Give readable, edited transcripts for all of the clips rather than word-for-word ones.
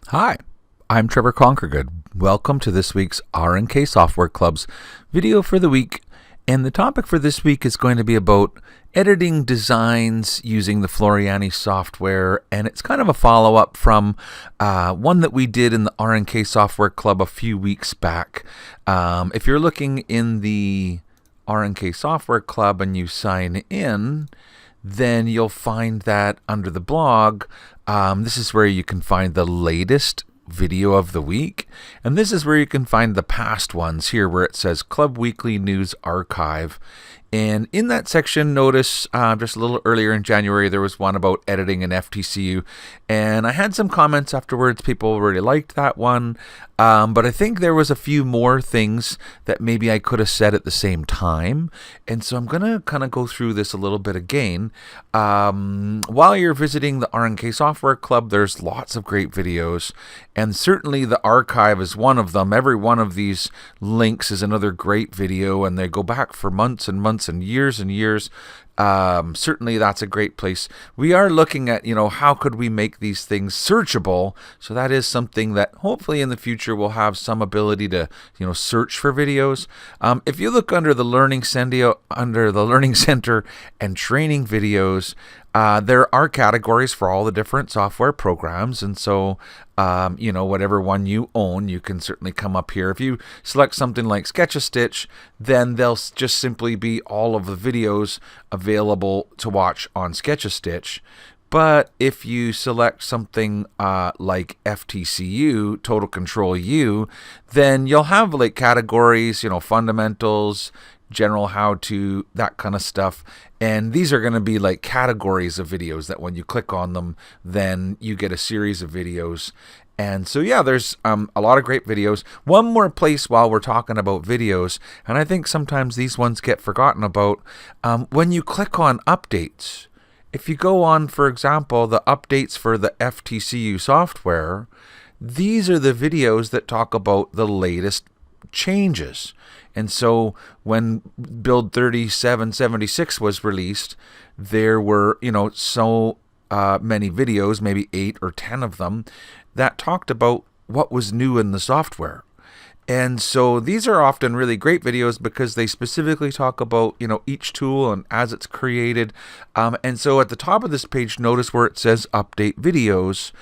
Hi, I'm Trevor Conquergood. Welcome to this week's R&K Software Club's video for the week. And the topic for this week is going to be about editing designs using the Floriani software. And it's kind of a follow-up from one that we did in the R&K Software Club a few weeks back. If you're looking in the R&K Software Club and you sign in, then you'll find that under the blog, this is where you can find the latest video of the week. And this is where you can find the past ones here where it says Club Weekly News Archive. And in that section, notice just a little earlier in January, there was one about editing an FTCU. And I had some comments afterwards. People really liked that one. But I think there was a few more things that maybe I could have said at the same time. And so I'm going to kind of go through this a little bit again. While you're visiting the R&K Software Club, there's lots of great videos. And certainly the archive is one of them. Every one of these links is another great video. And they go back for months and months and years and years. Certainly that's a great place. We are looking at, how could we make these things searchable? So that is something that hopefully in the future we'll have some ability to, search for videos. If you look under the Learning Center and training videos, there are categories for all the different software programs. And so, whatever one you own, you can certainly come up here. If you select something like Sketch-A-Stitch, then they'll just simply be all of the videos available to watch on Sketch-A-Stitch. But if you select something like FTCU, Total Control U, then you'll have like categories, fundamentals, general how-to, that kind of stuff. And these are going to be like categories of videos that when you click on them, then you get a series of videos. And so, yeah, there's a lot of great videos. One more place while we're talking about videos, and I think sometimes these ones get forgotten about, when you click on updates. If you go on, for example, the updates for the FTCU software, these are the videos that talk about the latest changes. And so when build 3776 was released, there were, so many videos, maybe 8 or 10 of them, that talked about what was new in the software. And so these are often really great videos because they specifically talk about, each tool and as it's created. And so at the top of this page, notice where it says update videos.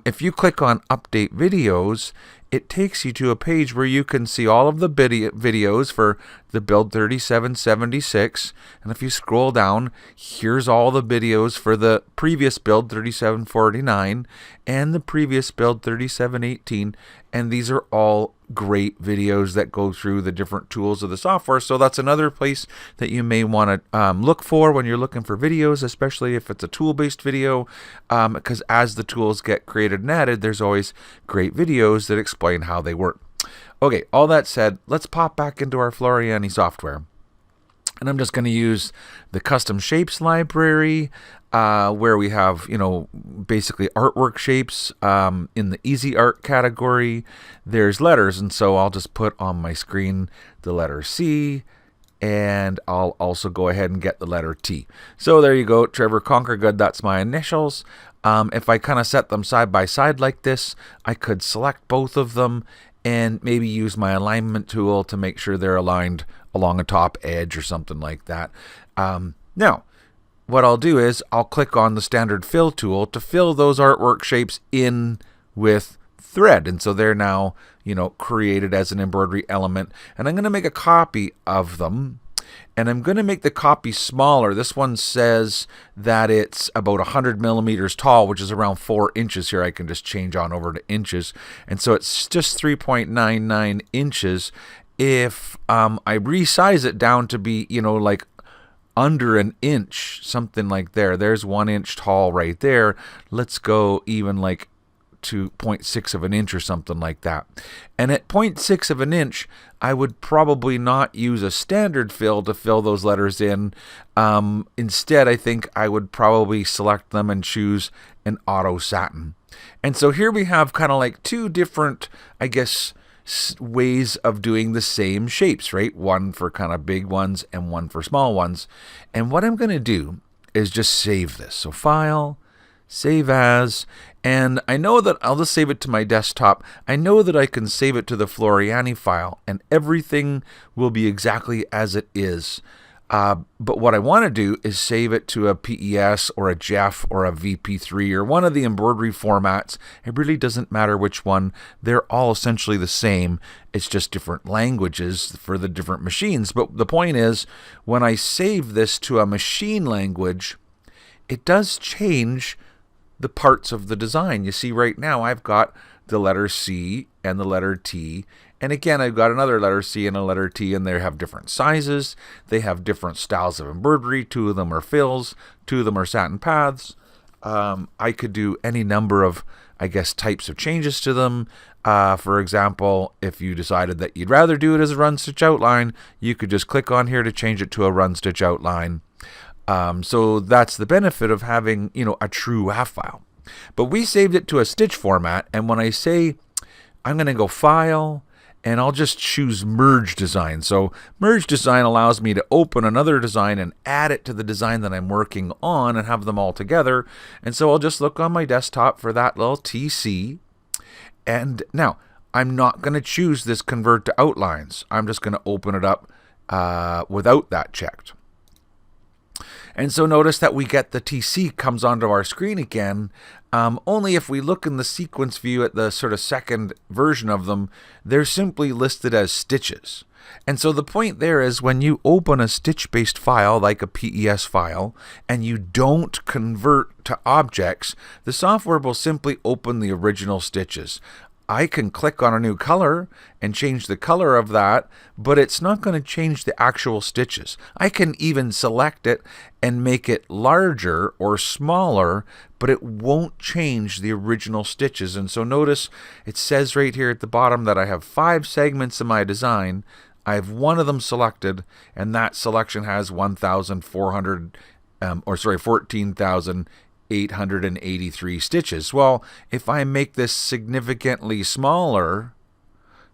If you click on update videos, it takes you to a page where you can see all of the videos for the build 3776. And if you scroll down, here's all the videos for the previous build 3749 and the previous build 3718. And these are all great videos that go through the different tools of the software. So that's another place that you may want to look for when you're looking for videos, especially if it's a tool-based video, because as the tools get created and added, there's always great videos that explain how they work. Okay, all that said, let's pop back into our Floriani software. And I'm just going to use the custom shapes library, where we have, basically artwork shapes. In the easy art category, there's letters. And so I'll just put on my screen the letter C, and I'll also go ahead and get the letter T. So there you go, Trevor Conquergood, that's my initials. If I kind of set them side by side like this, I could select both of them and maybe use my alignment tool to make sure they're aligned along a top edge or something like that. Now, what I'll do is I'll click on the standard fill tool to fill those artwork shapes in with thread. And so they're now, created as an embroidery element. And I'm going to make a copy of them. And I'm going to make the copy smaller. This one says that it's about 100 millimeters tall, which is around 4 inches here. I can just change on over to inches. And so it's just 3.99 inches. If I resize it down to be, like under an inch, something like there's 1 inch tall right there. Let's go even like to 0.6 of an inch or something like that. And at 0.6 of an inch, I would probably not use a standard fill to fill those letters in. Instead, I think I would probably select them and choose an auto satin. And so here we have kind of like two different, I guess, ways of doing the same shapes, right? One for kind of big ones and one for small ones. And what I'm going to do is just save this. So File, save as, and I know that I'll just save it to my desktop. I know that I can save it to the Floriani file, and everything will be exactly as it is. But what I want to do is save it to a PES or a JEF or a VP3 or one of the embroidery formats. It really doesn't matter which one. They're all essentially the same. It's just different languages for the different machines. But the point is, when I save this to a machine language, it does change the parts of the design. You see right now I've got the letter C and the letter T. And again, I've got another letter C and a letter T, and they have different sizes. They have different styles of embroidery. 2 of them are fills. 2 of them are satin paths. I could do any number of, I guess, types of changes to them. For example, if you decided that you'd rather do it as a run stitch outline, you could just click on here to change it to a run stitch outline. So that's the benefit of having, a true WAF file. But we saved it to a stitch format, and when I say I'm going to go File, and I'll just choose Merge Design. So Merge Design allows me to open another design and add it to the design that I'm working on and have them all together. And so I'll just look on my desktop for that little TC. And now, I'm not going to choose this Convert to Outlines. I'm just going to open it up without that checked. And so notice that we get the TC comes onto our screen again, only if we look in the sequence view at the sort of second version of them, they're simply listed as stitches. And so the point there is when you open a stitch-based file like a PES file and you don't convert to objects, the software will simply open the original stitches. I can click on a new color and change the color of that, but it's not going to change the actual stitches. I can even select it and make it larger or smaller, but it won't change the original stitches. And so notice it says right here at the bottom that I have 5 segments in my design. I have one of them selected, and that selection has 14,883 stitches. Well, if I make this significantly smaller,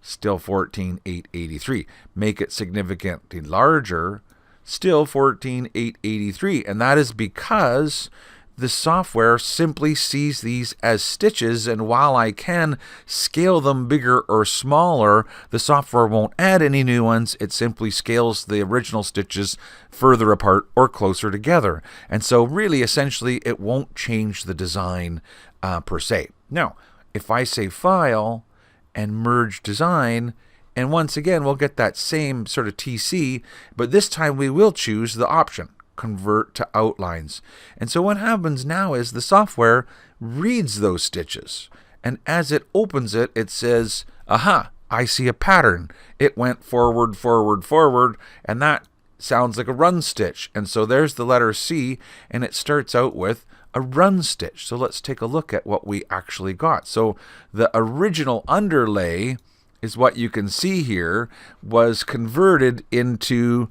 still 14,883. Make it significantly larger, still 14,883. And that is because the software simply sees these as stitches, and while I can scale them bigger or smaller, the software won't add any new ones. It simply scales the original stitches further apart or closer together. And so really, essentially, it won't change the design per se. Now, if I say File and Merge Design, and once again, we'll get that same sort of TC, but this time we will choose the option, Convert to Outlines. And so what happens now is the software reads those stitches, and as it opens it, it says, aha, I see a pattern. It went forward, forward, forward, and that sounds like a run stitch. And so there's the letter C, and it starts out with a run stitch. So let's take a look at what we actually got. So the original underlay is what you can see here was converted into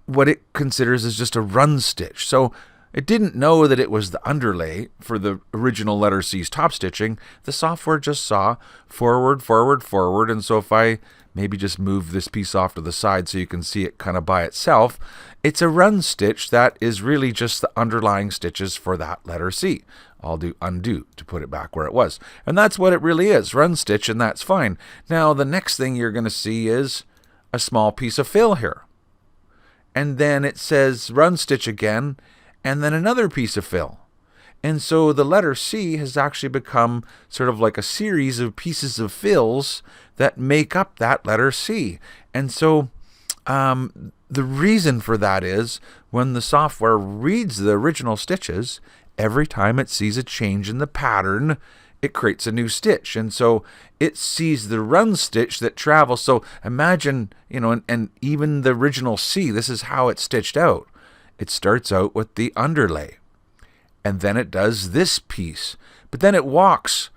what it considers as just a run stitch. So it didn't know that it was the underlay for the original letter C's top stitching. The software just saw forward, forward, forward. And so if I maybe just move this piece off to the side so you can see it kind of by itself, it's a run stitch that is really just the underlying stitches for that letter C. I'll do undo to put it back where it was. And that's what it really is, run stitch, and that's fine. Now the next thing you're going to see is a small piece of fill here. And then it says run stitch again, and then another piece of fill. And so the letter C has actually become sort of like a series of pieces of fills that make up that letter C. And so the reason for that is when the software reads the original stitches, every time it sees a change in the pattern, it creates a new stitch. And so it sees the run stitch that travels. So imagine, and even the original C, this is how it's stitched out. It starts out with the underlay, and then it does this piece. But then it walks,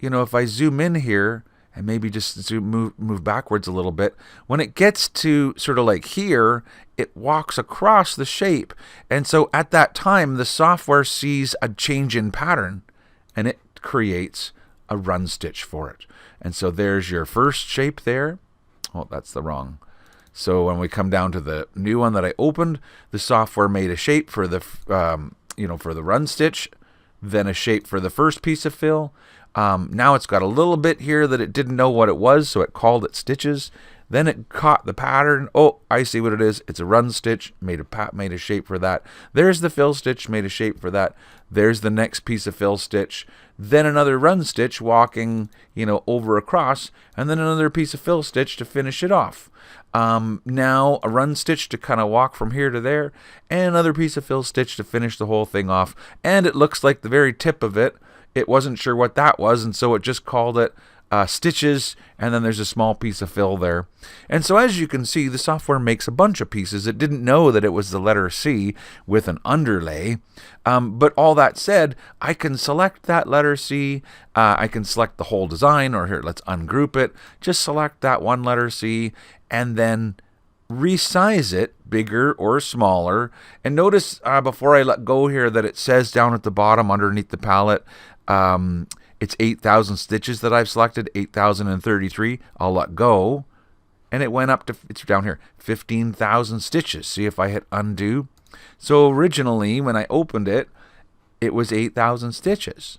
if I zoom in here and maybe just move backwards a little bit, when it gets to sort of like here, it walks across the shape. And so at that time, the software sees a change in pattern, and it creates a run stitch for it. And so there's your first shape there. Oh, that's the wrong. So when we come down to the new one that I opened, the software made a shape for the for the run stitch then a shape for the first piece of fill. Now it's got a little bit here that it didn't know what it was, so it called it stitches. Then it caught the pattern. Oh, I see what it is. It's a run stitch, made a shape for that. There's the fill stitch, made a shape for that. There's the next piece of fill stitch. Then another run stitch walking, over across, and then another piece of fill stitch to finish it off. Now a run stitch to kind of walk from here to there, and another piece of fill stitch to finish the whole thing off. And it looks like the very tip of it, it wasn't sure what that was, and so it just called it stitches, and then there's a small piece of fill there. And so as you can see, the software makes a bunch of pieces. It didn't know that it was the letter C with an underlay. But all that said, I can select that letter C. I can select the whole design, or here, let's ungroup it. Just select that one letter C, and then resize it bigger or smaller. And notice before I let go here that it says down at the bottom underneath the palette, it's 8,000 stitches that I've selected, 8,033. I'll let go, and it went up to, it's down here, 15,000 stitches. See if I hit undo. So originally, when I opened it, it was 8,000 stitches.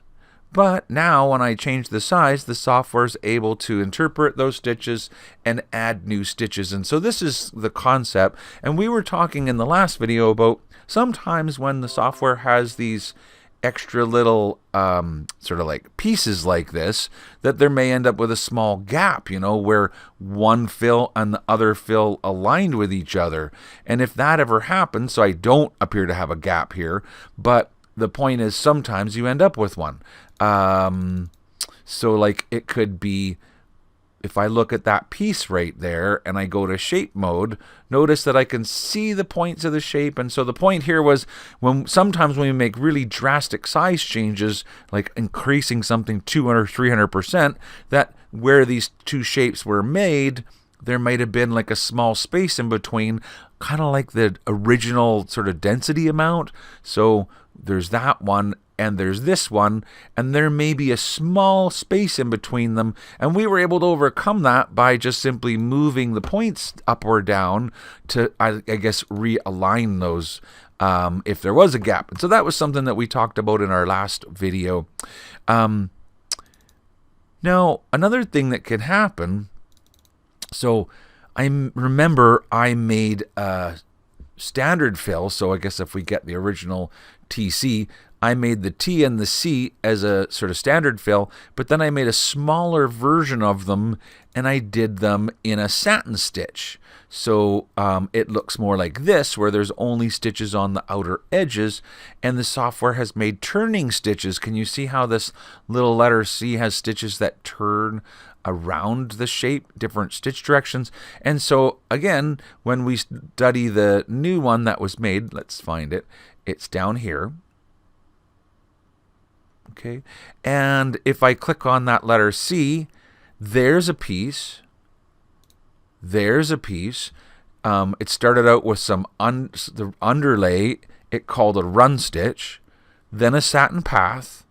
But now when I change the size, the software is able to interpret those stitches and add new stitches. And so this is the concept. And we were talking in the last video about sometimes when the software has these extra little sort of like pieces like this, that there may end up with a small gap, where one fill and the other fill aligned with each other. And if that ever happens, so I don't appear to have a gap here, but the point is sometimes you end up with one. So like it could be, if I look at that piece right there and I go to shape mode, notice that I can see the points of the shape. And so the point here was sometimes when we make really drastic size changes, like increasing something 200 or 300%, that where these two shapes were made, there might have been like a small space in between, kind of like the original sort of density amount. So there's that one, and there's this one, and there may be a small space in between them, and we were able to overcome that by just simply moving the points up or down to, I guess, realign those if there was a gap. And so that was something that we talked about in our last video. Now, another thing that can happen, so I remember I made a standard fill, so I guess if we get the original TC, I made the T and the C as a sort of standard fill, but then I made a smaller version of them, and I did them in a satin stitch. So it looks more like this, where there's only stitches on the outer edges, and the software has made turning stitches. Can you see how this little letter C has stitches that turn around the shape, different stitch directions? And so again, when we study the new one that was made, let's find it. It's down here. Okay, and if I click on that letter C, there's a piece. There's a piece. It started out with some the underlay. It called a run stitch, then a satin path,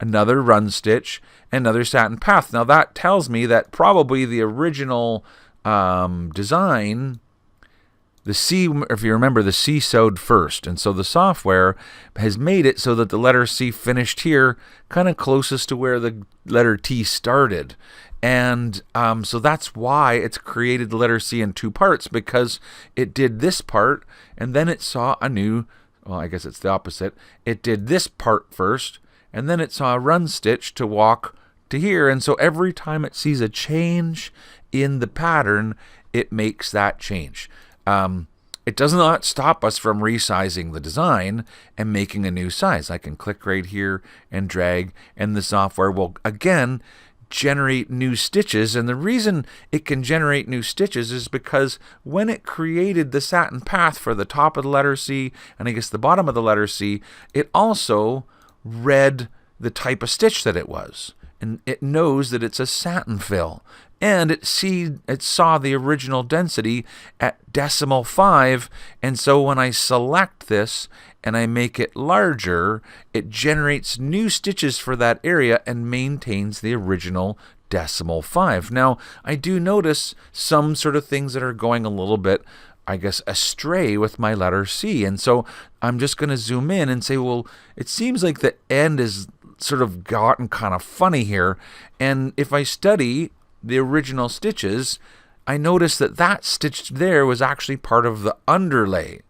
another run stitch, another satin path. Now that tells me that probably the original design, the C, if you remember, the C sewed first. And so the software has made it so that the letter C finished here, kind of closest to where the letter T started. And so that's why it's created the letter C in two parts, because it did this part, and then it saw a new, well, I guess it's the opposite. It did this part first, and then it saw a run stitch to walk to here. And so every time it sees a change in the pattern, it makes that change. It does not stop us from resizing the design and making a new size. I can click right here and drag, and the software will again generate new stitches. And the reason it can generate new stitches is because when it created the satin path for the top of the letter C and I guess the bottom of the letter C, it also read the type of stitch that it was, and it knows that it's a satin fill. And it saw the original density at 0.5, and so when I select this and I make it larger, it generates new stitches for that area and maintains the original 0.5. Now, I do notice some sort of things that are going a little bit, I guess, astray with my letter C. And so I'm just going to zoom in and say, well, it seems like the end is sort of gotten kind of funny here. And if I study the original stitches, I notice that that stitch there was actually part of the underlay.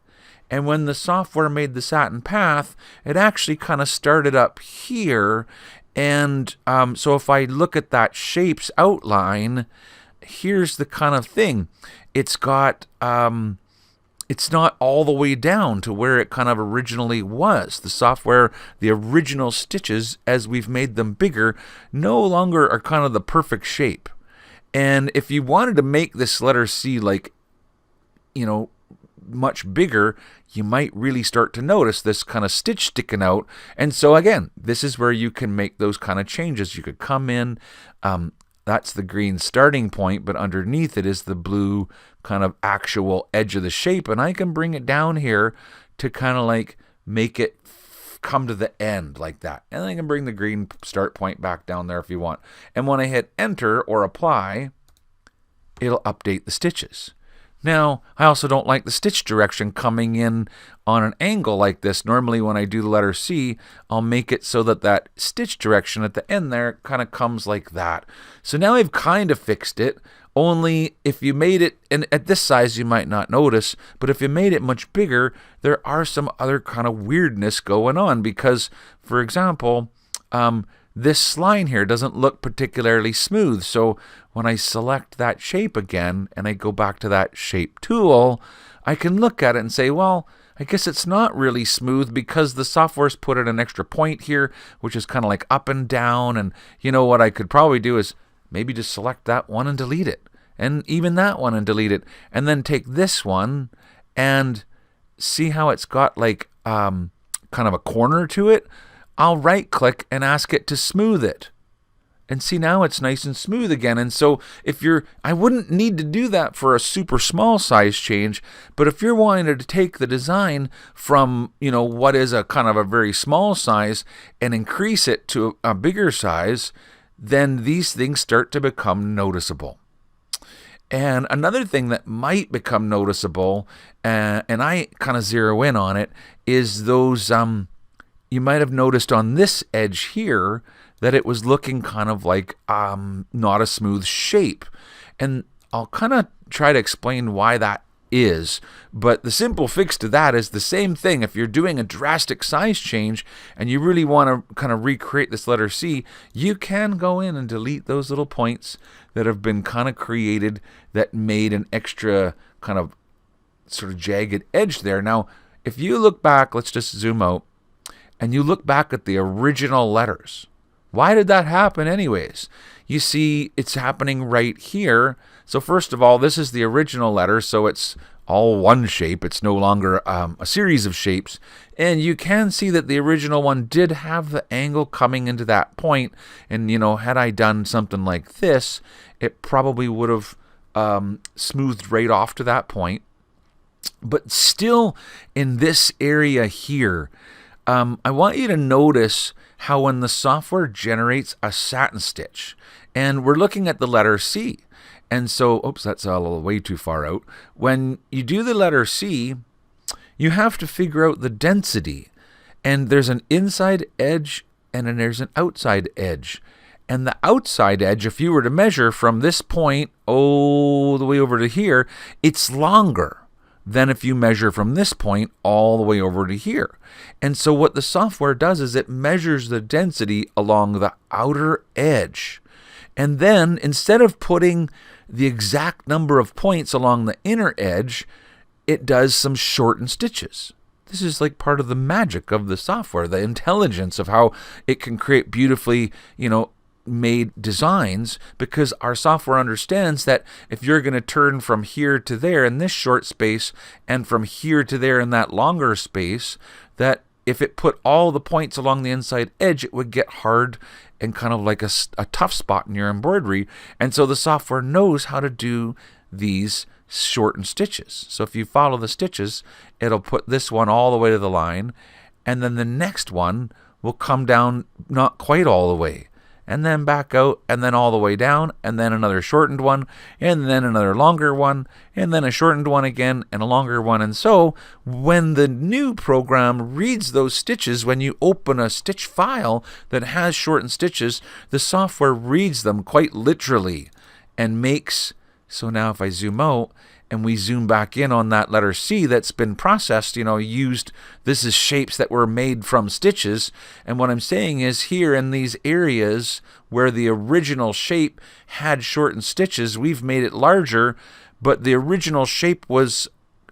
And when the software made the satin path, it actually kind of started up here. And so if I look at that shape's outline, here's the kind of thing. It's got, it's not all the way down to where it kind of originally was. The software, the original stitches, as we've made them bigger, no longer are kind of the perfect shape. And if you wanted to make this letter C like, much bigger, you might really start to notice this kind of stitch sticking out. And so again, this is where you can make those kind of changes. You could come in, that's the green starting point, but underneath it is the blue kind of actual edge of the shape. And I can bring it down here to kind of like make it come to the end like that. And I can bring the green start point back down there if you want. And when I hit enter or apply, it'll update the stitches. Now, I also don't like the stitch direction coming in on an angle like this. Normally when I do the letter C, I'll make it so that that stitch direction at the end there kind of comes like that. So now I've kind of fixed it, only if you made it, and at this size you might not notice, but if you made it much bigger, there are some other kind of weirdness going on because, for example, this line here doesn't look particularly smooth. So when I select that shape again and I go back to that shape tool, I can look at it and say, well, I guess it's not really smooth because the software's put in an extra point here, which is kind of like up and down. And what I could probably do is maybe just select that one and delete it, and even that one and delete it, and then take this one and see how it's got like kind of a corner to it. I'll right click and ask it to smooth it. And see, now it's nice and smooth again. And so I wouldn't need to do that for a super small size change, but if you're wanting to take the design from, what is a kind of a very small size and increase it to a bigger size, then these things start to become noticeable. And another thing that might become noticeable, and I kind of zero in on it, is those, you might have noticed on this edge here that it was looking kind of like not a smooth shape. And I'll kind of try to explain why that is. But the simple fix to that is the same thing. If you're doing a drastic size change and you really want to kind of recreate this letter C, you can go in and delete those little points that have been kind of created that made an extra kind of sort of jagged edge there. Now, if you look back, let's just zoom out, and you look back at the original letters, why did that happen anyways? You see, it's happening right here. So first of all, this is the original letter, so it's all one shape. It's no longer a series of shapes. And you can see that the original one did have the angle coming into that point. And, had I done something like this, it probably would have smoothed right off to that point. But still, in this area here, I want you to notice how when the software generates a satin stitch, and we're looking at the letter C, and so, oops, that's a little way too far out. When you do the letter C, you have to figure out the density, and there's an inside edge and then there's an outside edge. And the outside edge, if you were to measure from this point all the way over to here, it's longer than if you measure from this point all the way over to here. And so what the software does is it measures the density along the outer edge. And then instead of putting the exact number of points along the inner edge, it does some shortened stitches. This is like part of the magic of the software, the intelligence of how it can create beautifully, made designs, because our software understands that if you're going to turn from here to there in this short space and from here to there in that longer space, that if it put all the points along the inside edge, it would get hard and kind of like a tough spot in your embroidery. And so the software knows how to do these shortened stitches. So if you follow the stitches, it'll put this one all the way to the line, and then the next one will come down not quite all the way. and then back out, and then all the way down, and then another shortened one, and then another longer one, and then a shortened one again, and a longer one. And so when the new program reads those stitches, when you open a stitch file that has shortened stitches, the software reads them quite literally and makes, so now if I zoom out, and we zoom back in on that letter C that's been processed, used, this is shapes that were made from stitches. And what I'm saying is here in these areas where the original shape had shortened stitches, we've made it larger, but the original shape was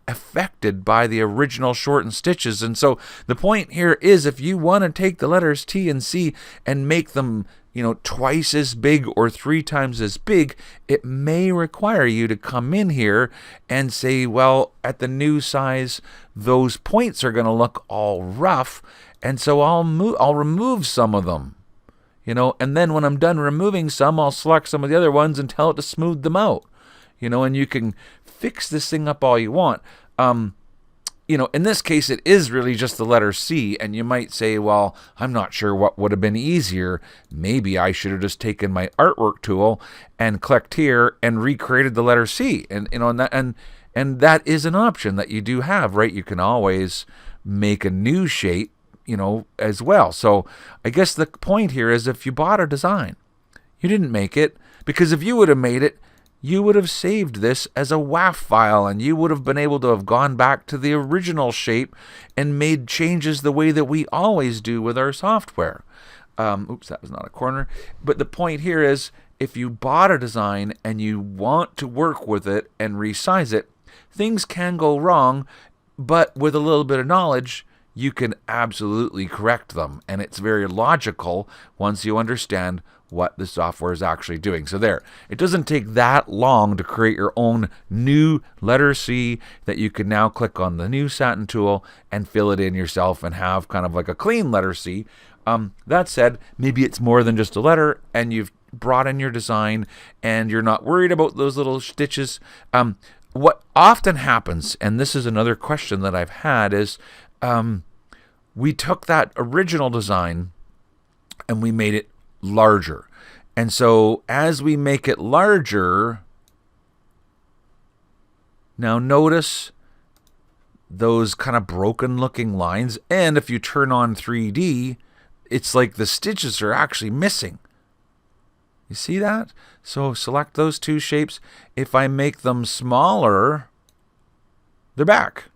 affected by the original shortened stitches. And so the point here is, if you want to take the letters T and C and make them twice as big or 3 times as big, it may require you to come in here and say, well, at the new size, those points are going to look all rough, and so I'll remove some of them, and then when I'm done removing some, I'll select some of the other ones and tell it to smooth them out, and you can fix this thing up all you want. In this case, it is really just the letter C, and you might say, well, I'm not sure what would have been easier. Maybe I should have just taken my artwork tool and clicked here and recreated the letter C. And and that is an option that you do have, right? You can always make a new shape, as well. So I guess the point here is, if you bought a design, you didn't make it, because if you would have made it, you would have saved this as a WAF file, and you would have been able to have gone back to the original shape and made changes the way that we always do with our software. Oops, that was not a corner. But the point here is, if you bought a design and you want to work with it and resize it, things can go wrong, but with a little bit of knowledge, you can absolutely correct them. And it's very logical once you understand what the software is actually doing. So there, it doesn't take that long to create your own new letter C that you can now click on the new satin tool and fill it in yourself and have kind of like a clean letter C. That said, maybe it's more than just a letter, and you've brought in your design and you're not worried about those little stitches. What often happens, and this is another question that I've had, is we took that original design and we made it larger. And so as we make it larger, now notice those kind of broken looking lines. And if you turn on 3D, it's like the stitches are actually missing. You see that? So select those two shapes. If I make them smaller, they're back.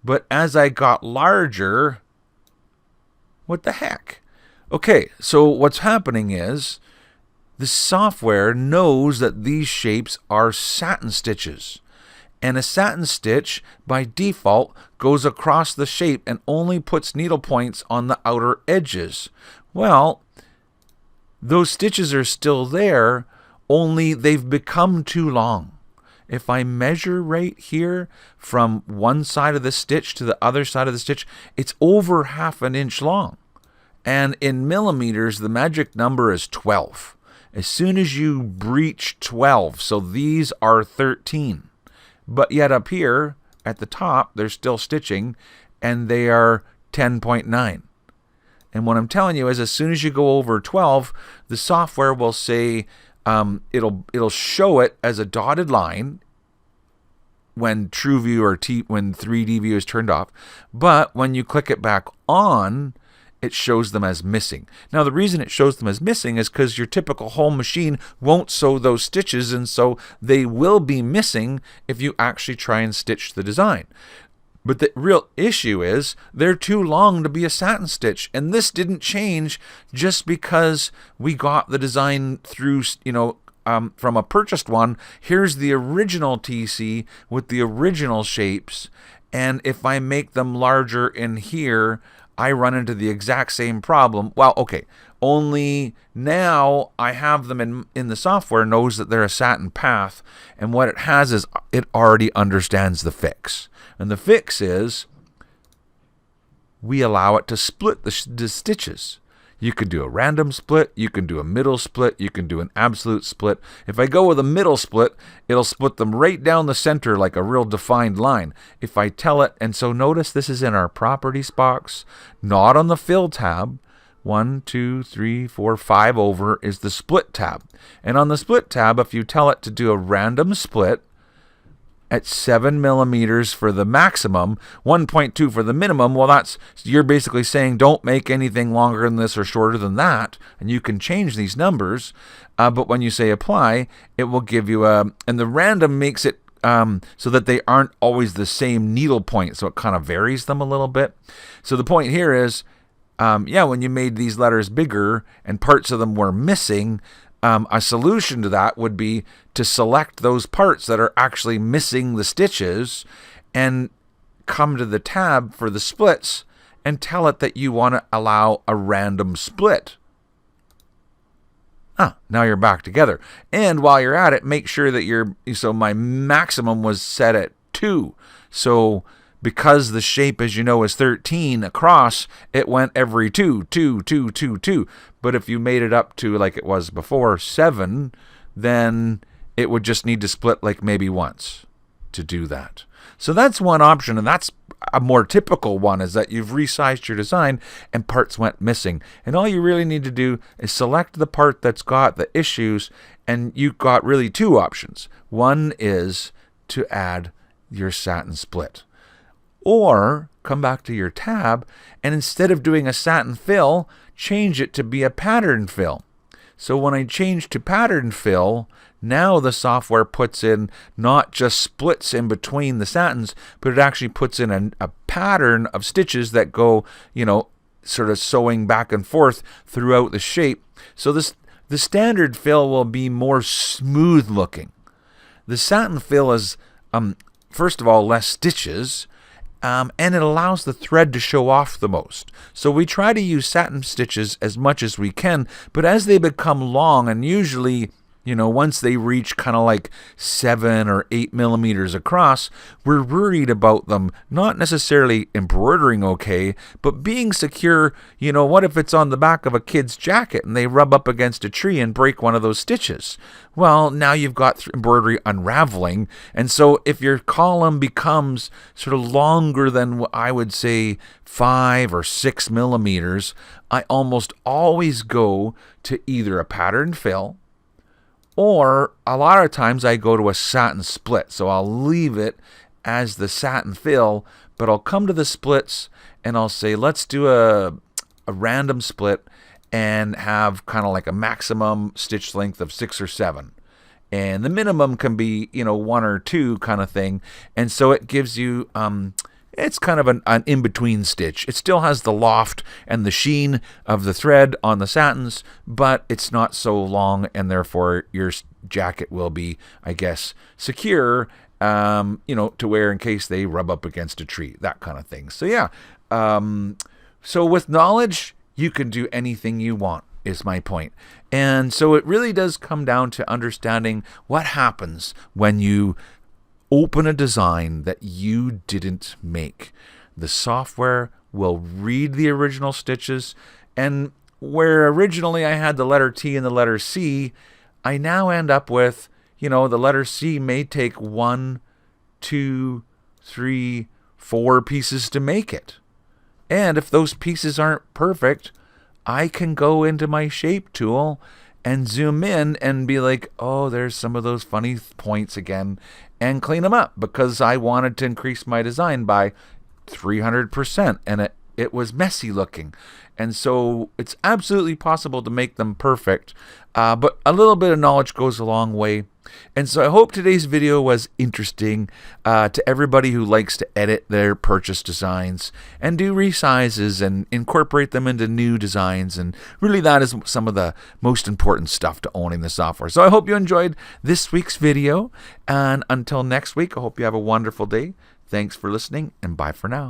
But as I got larger, what the heck? Okay, so what's happening is the software knows that these shapes are satin stitches. And a satin stitch, by default, goes across the shape and only puts needle points on the outer edges. Well, those stitches are still there, only they've become too long. If I measure right here from one side of the stitch to the other side of the stitch, it's over 1/2 inch long. And in millimeters, the magic number is 12. As soon as you breach 12, so these are 13. But yet up here at the top, they're still stitching, and they are 10.9. And what I'm telling you is, as soon as you go over 12, the software will say, it'll show it as a dotted line when TrueView or when 3D view is turned off. But when you click it back on, it shows them as missing. Now, the reason it shows them as missing is because your typical home machine won't sew those stitches, and so they will be missing if you actually try and stitch the design. But the real issue is they're too long to be a satin stitch, and this didn't change just because we got the design through, from a purchased one. Here's the original TC with the original shapes, and if I make them larger in here, I run into the exact same problem. Well, okay, only now I have them in the software knows that they're a satin path, and what it has is it already understands the fix. And the fix is we allow it to split the stitches. You could do a random split, you can do a middle split, you can do an absolute split. If I go with a middle split, it'll split them right down the center like a real defined line. If I tell it, and so notice this is in our properties box, not on the fill tab, 1, 2, 3, 4, 5 over is the split tab. And on the split tab, if you tell it to do a random split at 7 millimeters for the maximum, 1.2 for the minimum, well, you're basically saying don't make anything longer than this or shorter than that, and you can change these numbers. But when you say apply, it will give you and the random makes it so that they aren't always the same needle point, so it kind of varies them a little bit. So the point here is, when you made these letters bigger and parts of them were missing, a solution to that would be to select those parts that are actually missing the stitches and come to the tab for the splits and tell it that you want to allow a random split. Now you're back together. And while you're at it, make sure that so my maximum was set at 2. So because the shape, as you know, is 13 across, it went every 2, 2, 2, 2, 2. But if you made it up to, like it was before, 7, then it would just need to split like maybe once to do that. So that's one option, and that's a more typical one, is that you've resized your design and parts went missing. And all you really need to do is select the part that's got the issues, and you've got really 2 options. One is to add your satin split. Or come back to your tab, and instead of doing a satin fill, change it to be a pattern fill. So when I change to pattern fill, now the software puts in not just splits in between the satins, but it actually puts in a pattern of stitches that go, sort of sewing back and forth throughout the shape. So the standard fill will be more smooth looking. The satin fill is, first of all, less stitches, and it allows the thread to show off the most. So we try to use satin stitches as much as we can, but as they become long, and usually, once they reach kind of like 7 or 8 millimeters across, we're worried about them not necessarily embroidering okay, but being secure. What if it's on the back of a kid's jacket and they rub up against a tree and break one of those stitches? Well, now you've got embroidery unraveling. And so if your column becomes sort of longer than, I would say, 5 or 6 millimeters, I almost always go to either a pattern fill, or a lot of times I go to a satin split. So I'll leave it as the satin fill, but I'll come to the splits and I'll say, let's do a random split and have kind of like a maximum stitch length of 6 or 7. And the minimum can be, 1 or 2 kind of thing. And so it gives you, it's kind of an in-between stitch. It still has the loft and the sheen of the thread on the satins, but it's not so long, and therefore your jacket will be, I guess, secure, to wear in case they rub up against a tree, that kind of thing. So yeah, so with knowledge, you can do anything you want, is my point. And so it really does come down to understanding what happens when you open a design that you didn't make. The software will read the original stitches, and where originally I had the letter T and the letter C, I now end up with, the letter C may take 1, 2, 3, 4 pieces to make it. And if those pieces aren't perfect, I can go into my shape tool and zoom in and be like, oh, there's some of those funny points again, and clean them up because I wanted to increase my design by 300%, and it was messy looking. And so it's absolutely possible to make them perfect, but a little bit of knowledge goes a long way. And so I hope today's video was interesting to everybody who likes to edit their purchase designs and do resizes and incorporate them into new designs. And really that is some of the most important stuff to owning the software. So I hope you enjoyed this week's video. And until next week, I hope you have a wonderful day. Thanks for listening, and bye for now.